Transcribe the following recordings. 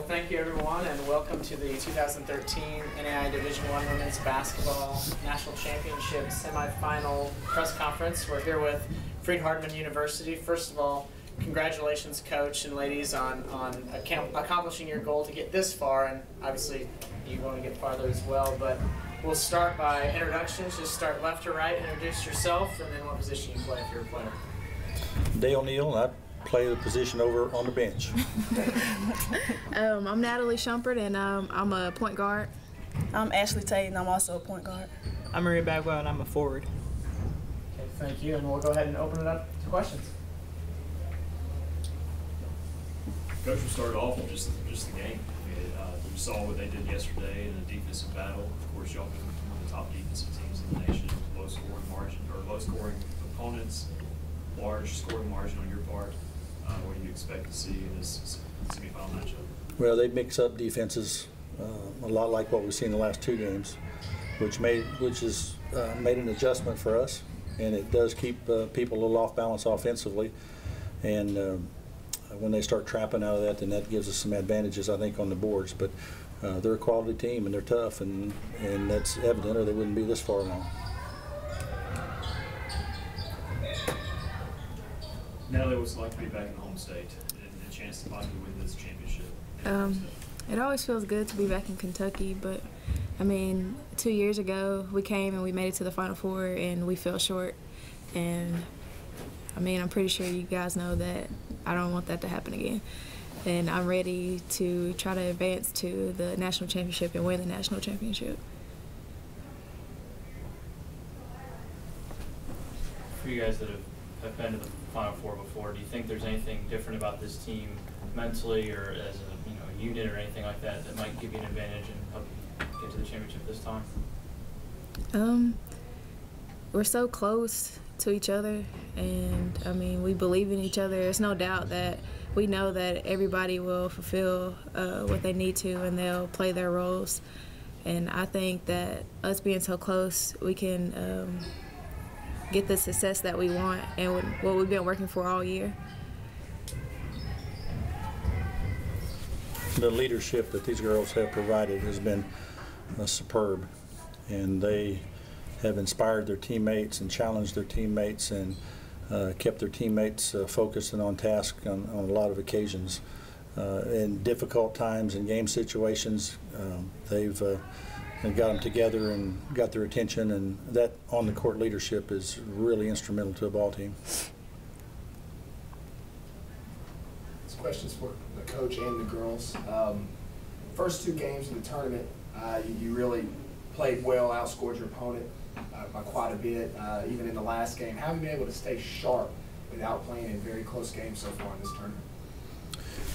thank you everyone, and welcome to the 2013 NAIA Division I Women's Basketball National Championship Semifinal press conference. We're here with Freed-Hardeman University. First of all, congratulations, coach and ladies, on accomplishing your goal to get this far, and obviously you want to get farther as well. But we'll start by introductions. Just start left to right, introduce yourself, and then what position you play if you're a player. Dale Neal, and I play the position over on the bench. I'm Natalie Shumpert, and I'm a point guard. I'm Ashley Tate, and I'm also a point guard. I'm Maria Bagwell, and I'm a forward. Okay, thank you, and we'll go ahead and open it up to questions. Coach, we started off with just the game. I mean, you saw what they did yesterday in a defensive battle. Of course, y'all been one of the top defensive teams in the nation. Low scoring margin, or low scoring opponents, large scoring margin on your part. What do you expect to see in this semifinal matchup? Well, they mix up defenses a lot like what we've seen in the last two games, which has made an adjustment for us, and it does keep people a little off balance offensively. And when they start trapping out of that, then that gives us some advantages, I think, on the boards. But they're a quality team, and they're tough, and that's evident, or they wouldn't be this far along. Natalie, what's it like to be back in the home state and a chance to possibly win this championship? It always feels good to be back in Kentucky, but I mean, 2 years ago we came and we made it to the Final Four and we fell short. And I mean, I'm pretty sure you guys know that I don't want that to happen again. And I'm ready to try to advance to the national championship and win the national championship. For you guys that have been to the Final Four before, do you think there's anything different about this team mentally or as a unit or anything like that that might give you an advantage and help you get to the championship this time? We're so close to each other, and I mean, we believe in each other. There's no doubt that we know that everybody will fulfill what they need to, and they'll play their roles. And I think that us being so close, we can get the success that we want and what we've been working for all year. The leadership that these girls have provided has been superb, and they have inspired their teammates and challenged their teammates and kept their teammates focused and on task on a lot of occasions. In difficult times and game situations, they've and got them together and got their attention, and that on-the-court leadership is really instrumental to a ball team. This question's for the coach and the girls. First two games of the tournament, you really played well, outscored your opponent by quite a bit, even in the last game. How have you been able to stay sharp without playing in very close games so far in this tournament?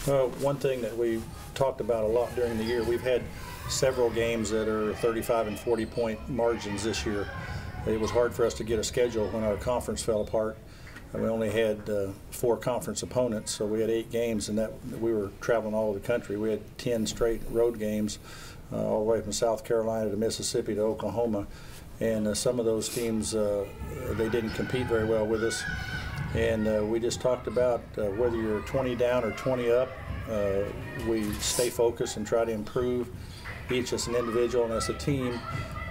Well, one thing that we talked about a lot during the year, we've had several games that are 35 and 40 point margins this year. It was hard for us to get a schedule when our conference fell apart. And we only had 4 conference opponents, so we had 8 games, and that we were traveling all over the country. We had 10 straight road games all the way from South Carolina to Mississippi to Oklahoma. And some of those teams, they didn't compete very well with us. And we just talked about whether you're 20 down or 20 up, we stay focused and try to improve each as an individual and as a team,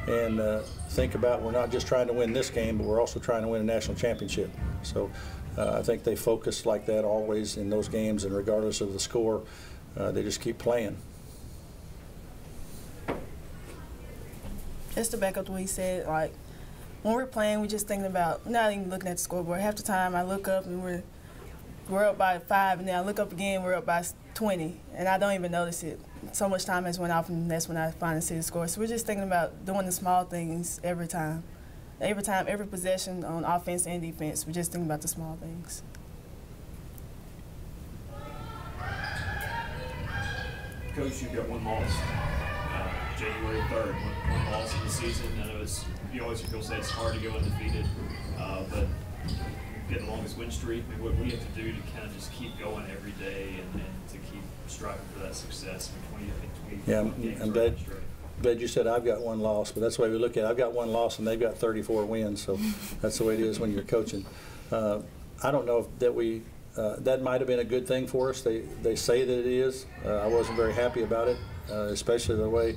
and think about we're not just trying to win this game, but we're also trying to win a national championship. So I think they focus like that always in those games, and regardless of the score, they just keep playing. Just to back up what he said, like, when we're playing, we're just thinking about, not even looking at the scoreboard. Half the time I look up and we're up by 5, and then I look up again, we're up by 20, and I don't even notice it. So much time has went off, and that's when I finally see the score. So we're just thinking about doing the small things every time. Every possession on offense and defense, we're just thinking about the small things. Coach, you've got one loss. January 3rd, one loss in the season. I know you always feel say it's hard to go undefeated, but get the longest win streak. I mean, what do you have to do to kind of just keep going every day and to keep striving for that success? I mean, 20 I'm glad you said I've got one loss, but that's the way we look at it. I've got one loss and they've got 34 wins, so that's the way it is when you're coaching. I don't know that we that might have been a good thing for us. They say that it is. I wasn't very happy about it, especially the way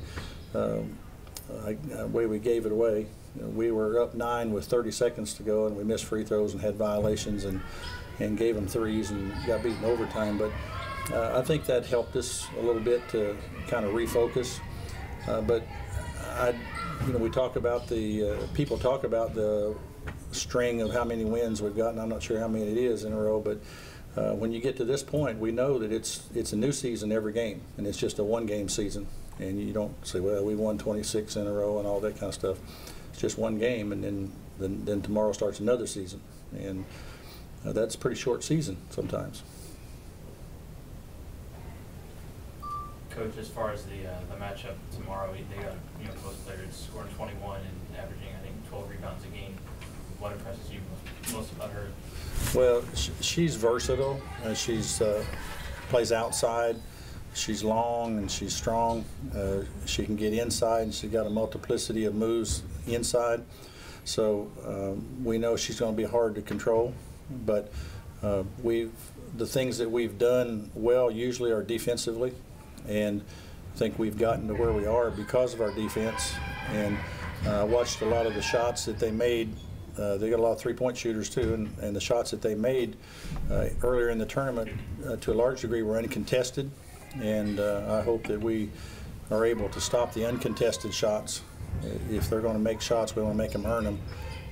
we gave it away. We were up 9 with 30 seconds to go, and we missed free throws and had violations and gave them threes and got beaten overtime. But I think that helped us a little bit to kind of refocus. But we talk about people talk about the string of how many wins we've gotten. I'm not sure how many it is in a row, but when you get to this point, we know that it's a new season every game, and it's just a one-game season. And you don't say, well, we won 26 in a row and all that kind of stuff. It's just one game, and then tomorrow starts another season, and that's a pretty short season sometimes. Coach, as far as the matchup tomorrow, they got both players scoring 21 and averaging, I think, 12 rebounds a game. What impresses you most about her? Well, she's versatile. She's plays outside. She's long and she's strong. She can get inside, and she's got a multiplicity of moves inside. So we know she's going to be hard to control. But the things that we've done well usually are defensively, and I think we've gotten to where we are because of our defense. And I watched a lot of the shots that they made. They got a lot of three-point shooters too, and the shots that they made earlier in the tournament to a large degree were uncontested. And I hope that we are able to stop the uncontested shots. If they're going to make shots, we want to make them earn them,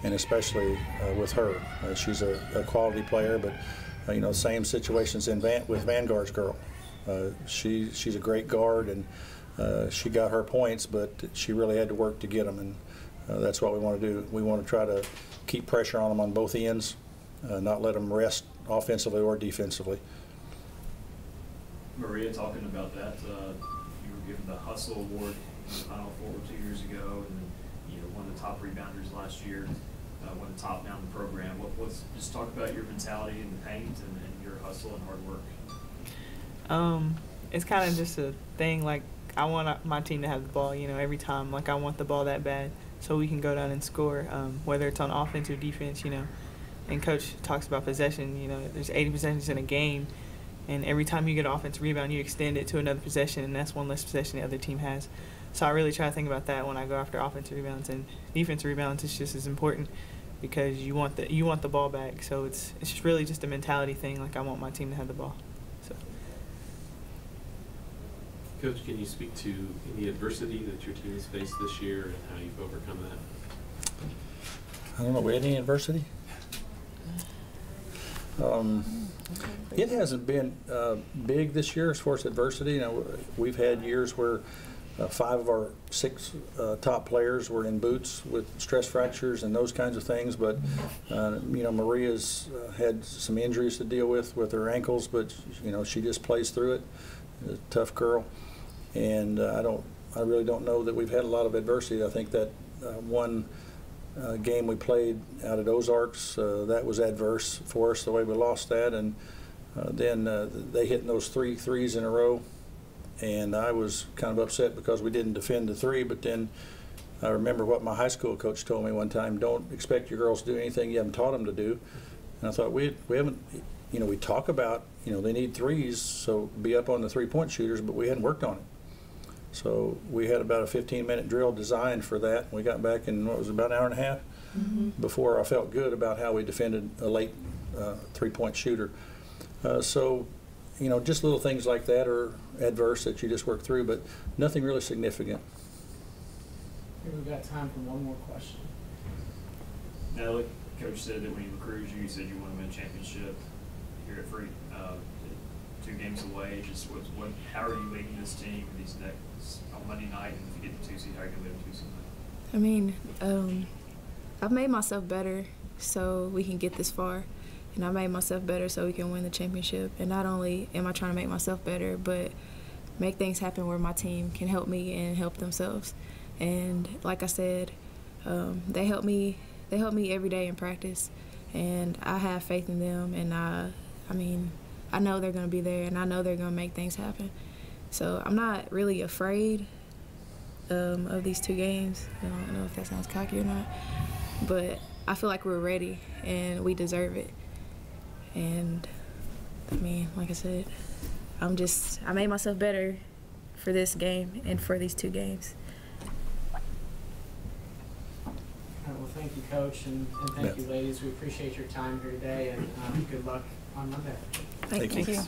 and especially with her. She's a quality player, but same situations with Vanguard's girl. She's a great guard, and she got her points, but she really had to work to get them, and that's what we want to do. We want to try to keep pressure on them on both ends, not let them rest offensively or defensively. Maria, talking about that, you were given the Hustle Award in the Final Four 2 years ago, and one of the top rebounders last year, one of the top now in the program. Just talk about your mentality in the paint and your hustle and hard work. It's kind of just a thing, like, I want my team to have the ball, every time. Like, I want the ball that bad so we can go down and score, whether it's on offense or defense, And Coach talks about possession, there's 80 possessions in a game, and every time you get an offensive rebound, you extend it to another possession, and that's one less possession the other team has. So I really try to think about that when I go after offensive rebounds, and defensive rebounds is just as important because you want the ball back. So it's just really just a mentality thing. Like, I want my team to have the ball. So. Coach, can you speak to any adversity that your team has faced this year and how you've overcome that? I don't know, any adversity? It hasn't been big this year as far as adversity. We've had years where 5 of our 6 top players were in boots with stress fractures and those kinds of things. But Maria's had some injuries to deal with her ankles, but she just plays through it. A tough girl, and I really don't know that we've had a lot of adversity. I think that one game we played out at Ozarks, that was adverse for us, the way we lost that, and then they hit those 3 threes in a row, and I was kind of upset because we didn't defend the 3, but then I remember what my high school coach told me one time: don't expect your girls to do anything you haven't taught them to do. And I thought, we haven't, we talk about, they need threes, so be up on the three-point shooters, but we hadn't worked on it. So we had about a 15-minute drill designed for that. We got back in, about an hour and a half before I felt good about how we defended a late three-point shooter. So, just little things like that are adverse that you just work through, but nothing really significant. Here we've got time for one more question. Now, look, Coach said that when he recruited you, he said you want to win a championship here at Freed. 2 games away. Just how are you leading this team these next on Monday night, and if you get the 2 seed, how are you going to lead the 2 seed? I mean, I've made myself better so we can get this far, and I made myself better so we can win the championship. And not only am I trying to make myself better, but make things happen where my team can help me and help themselves. And like I said, they help me every day in practice, and I have faith in them. And I know they're going to be there, and I know they're going to make things happen. So I'm not really afraid of these 2 games. I don't know if that sounds cocky or not, but I feel like we're ready and we deserve it. And I mean, like I said, I made myself better for this game and for these 2 games. All right, well, thank you, Coach, and thank you, ladies. We appreciate your time here today, and good luck on Monday. Thank you. you.